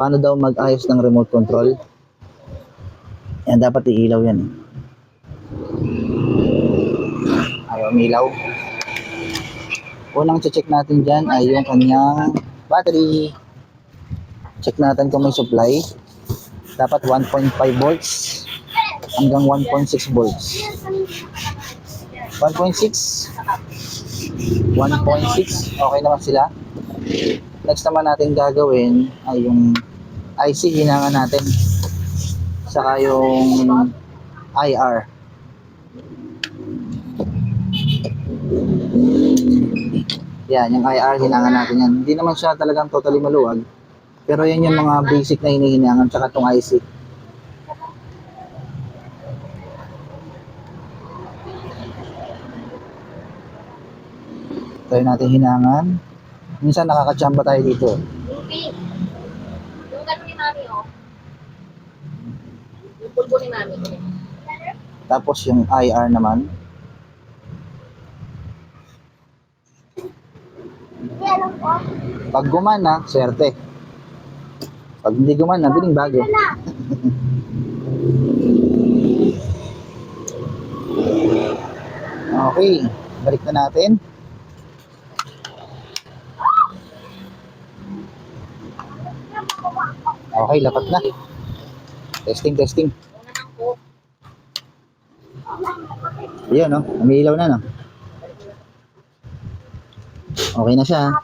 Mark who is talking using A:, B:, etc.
A: paano daw mag-ayos ng remote control. Yan, dapat iilaw yan. Ayaw umilaw. Unang check natin dyan ay yung kanyang battery. Check natin kung may supply. Dapat 1.5 volts hanggang 1.6 volts. 1.6 okay naman sila. Next naman natin gagawin ay yung IC hinangan natin, saka yung IR. Yan, yung IR hinangan natin yan. Hindi naman siya talagang totally maluwag, pero yan yung mga basic na hinihinangan, saka itong IC. Tayo natin hinangan. Minsan nakakachamba tayo dito.
B: Yung gano'n ni Mami, oh. Yung pulbo ni Mami.
A: Tapos yung IR naman. Pag gumana, swerte. Pag hindi gumana, biling bago. Okay, balik na natin. Okay, lapat na. Testing. Ayan, no? Umiilaw na, no? Okay na siya.